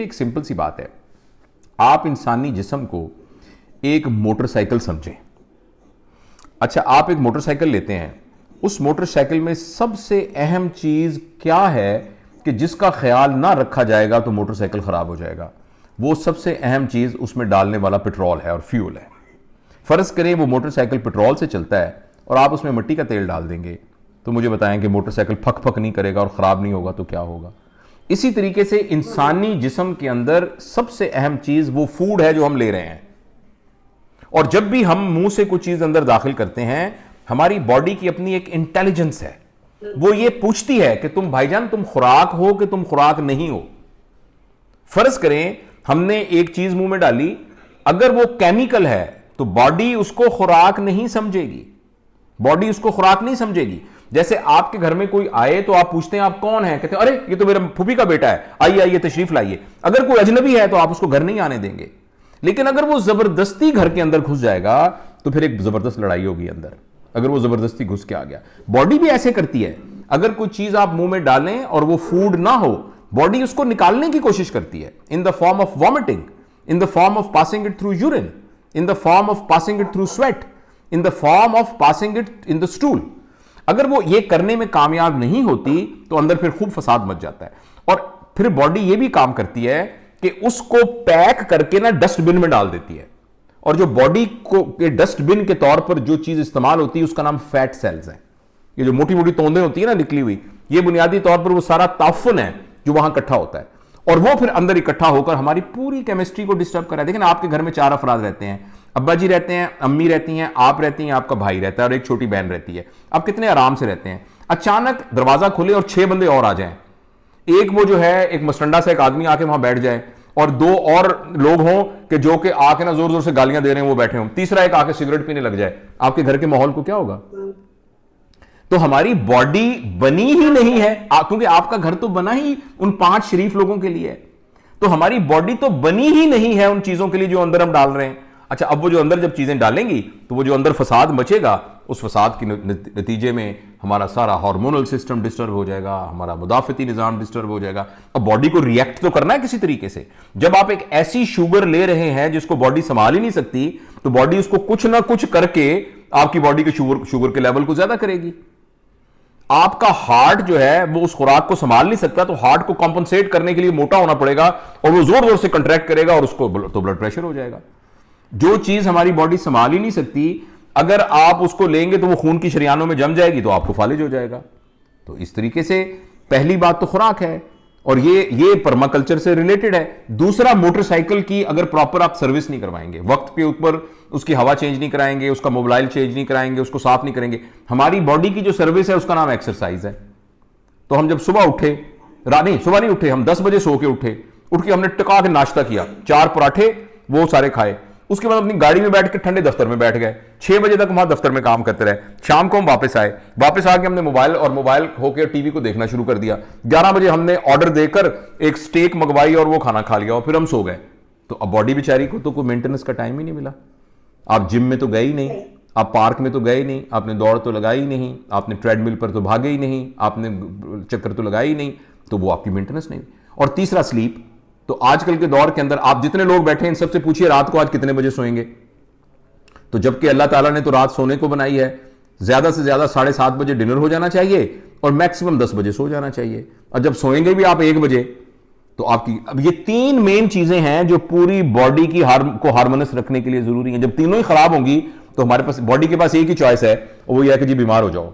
एक सिंपल सी बात है, आप इंसानी जिस्म को एक मोटरसाइकिल समझें। अच्छा, आप एक मोटरसाइकिल लेते हैं, उस मोटरसाइकिल में सबसे अहम चीज क्या है कि जिसका ख्याल ना रखा जाएगा तो मोटरसाइकिल खराब हो जाएगा। वो सबसे अहम चीज उसमें डालने वाला पेट्रोल है और फ्यूल है। फर्ज करें वो मोटरसाइकिल पेट्रोल से चलता है और आप उसमें मिट्टी का तेल डाल देंगे, तो मुझे बताएं कि मोटरसाइकिल फक फक नहीं करेगा और खराब नहीं होगा तो क्या होगा। इसी तरीके से इंसानी जिस्म के अंदर सबसे अहम चीज वो फूड है जो हम ले रहे हैं। और जब भी हम मुंह से कुछ चीज अंदर दाखिल करते हैं, हमारी बॉडी की अपनी एक इंटेलिजेंस है, वो ये पूछती है कि तुम भाईजान तुम खुराक हो कि तुम खुराक नहीं हो। फर्ज करें हमने एक चीज मुंह में डाली, अगर वो केमिकल है तो बॉडी उसको खुराक नहीं समझेगी, बॉडी उसको खुराक नहीं समझेगी। जैसे आपके घर में कोई आए तो आप पूछते हैं आप कौन है, कहते हैं अरे ये तो मेरा फूफी का बेटा है, आइए आइए तशरीफ लाइए। अगर कोई अजनबी है तो आप उसको घर नहीं आने देंगे, लेकिन अगर वो जबरदस्ती घर के अंदर घुस जाएगा तो फिर एक जबरदस्त लड़ाई होगी अंदर। अगर वो जबरदस्ती घुस के आ गया, बॉडी भी ऐसे करती है। अगर कोई चीज आप मुंह में डालें और वो फूड ना हो, बॉडी उसको निकालने की कोशिश करती है, in the form of vomiting, in the form of passing it through urine, in the form of passing it through sweat, in the form of passing it in the stool. अगर वो ये करने में कामयाब नहीं होती तो अंदर फिर खूब फसाद मच जाता है। और फिर बॉडी ये भी काम करती है कि उसको पैक करके ना डस्टबिन में डाल देती है। और जो बॉडी को डस्टबिन के तौर पर जो चीज इस्तेमाल होती है उसका नाम फैट सेल्स है। ये जो मोटी मोटी तोंदें होती है ना निकली हुई, ये बुनियादी तौर पर वो सारा ताफुन है जो वहां इकट्ठा होता है, और वो फिर अंदर इकट्ठा होकर हमारी पूरी केमिस्ट्री को डिस्टर्ब कर रहा है। देखिए ना, आपके घर में 4 अफराद रहते हैं, अब्बा जी रहते हैं, अम्मी रहती हैं, आप रहती हैं, आपका भाई रहता है और एक छोटी बहन रहती है। आप कितने आराम से रहते हैं। अचानक दरवाजा खुले और 6 बंदे और आ जाएं, एक वो जो है एक मस्टंडा सा एक आदमी आके वहां बैठ जाए, और 2 और लोग हों कि जो कि आके ना जोर जोर से गालियां दे रहे हैं वो बैठे हों, तीसरा एक आके सिगरेट पीने लग जाए, आपके घर के माहौल को क्या होगा। तो हमारी बॉडी बनी ही नहीं है, क्योंकि आपका घर तो बना ही उन 5 शरीफ लोगों के लिए है, तो हमारी बॉडी तो बनी ही नहीं है उन चीजों के लिए जो अंदर हम डाल रहे हैं। अच्छा, अब वो जो अंदर जब चीजें डालेंगी तो वो जो अंदर फसाद मचेगा, उस फसाद के नतीजे में हमारा सारा हार्मोनल सिस्टम डिस्टर्ब हो जाएगा, हमारा मुदाफती निजाम डिस्टर्ब हो जाएगा। अब बॉडी को रिएक्ट तो करना है किसी तरीके से। जब आप एक ऐसी शुगर ले रहे हैं जिसको बॉडी संभाल ही नहीं सकती, तो बॉडी उसको कुछ ना कुछ करके आपकी बॉडी के शुगर के लेवल को ज्यादा करेगी। आपका हार्ट जो है वो उस खुराक को संभाल नहीं सकता, तो हार्ट को कॉम्पनसेट करने के लिए मोटा होना पड़ेगा और वो जोर जोर से कंट्रैक्ट करेगा और उसको तो ब्लड प्रेशर हो जाएगा। जो चीज हमारी बॉडी संभाल ही नहीं सकती, अगर आप उसको लेंगे तो वो खून की शरियानों में जम जाएगी, तो आपको फालिज हो जाएगा। तो इस तरीके से पहली बात तो खुराक है, और ये पर्माकल्चर से रिलेटेड है। दूसरा, मोटरसाइकिल की अगर प्रॉपर आप सर्विस नहीं करवाएंगे, वक्त के ऊपर उसकी हवा चेंज नहीं कराएंगे, उसका मोबाइल चेंज नहीं कराएंगे, उसको साफ नहीं करेंगे, हमारी बॉडी की जो सर्विस है उसका नाम एक्सरसाइज है। तो हम जब सुबह उठे, सुबह नहीं उठे, हम 10 बजे सो के उठे, उठ के हमने टका के नाश्ता किया, 4 पराठे वो सारे खाए, उसके बाद अपनी गाड़ी में बैठ के ठंडे दफ्तर में बैठ गए, 6 बजे तक वहां दफ्तर में काम करते रहे। शाम को हम वापस आए, वापस आके हमने मोबाइल होकर टीवी को देखना शुरू कर दिया। 11 बजे हमने ऑर्डर देकर एक स्टेक मंगवाई और वो खाना खा लिया और फिर हम सो गए। तो अब बॉडी बेचारी को तो कोई मेंटेनेंस का टाइम ही नहीं मिला। आप जिम में तो गए ही नहीं, आप पार्क में तो गए नहीं, आपने दौड़ तो लगाई नहीं, आपने ट्रेडमिल पर तो भागे ही नहीं, आपने चक्कर तो लगाई ही नहीं, तो वो आपकी मेंटेनेंस नहीं। और तीसरा, स्लीप। तो आजकल के दौर के अंदर आप जितने लोग बैठे हैं इन सबसे पूछिए रात को आज कितने बजे सोएंगे। तो जबकि अल्लाह ताला ने तो रात सोने को बनाई है, ज्यादा से ज्यादा 7:30 बजे डिनर हो जाना चाहिए और मैक्सिमम 10 बजे सो जाना चाहिए। और जब सोएंगे भी आप 1 बजे, तो आपकी अब ये 3 मेन चीजें हैं जो पूरी बॉडी की को हार्मोनस रखने के लिए जरूरी है। जब तीनों ही खराब होंगी तो हमारे पास बॉडी के पास एक ही चॉइस है, और वो यह है कि जी बीमार हो जाओ।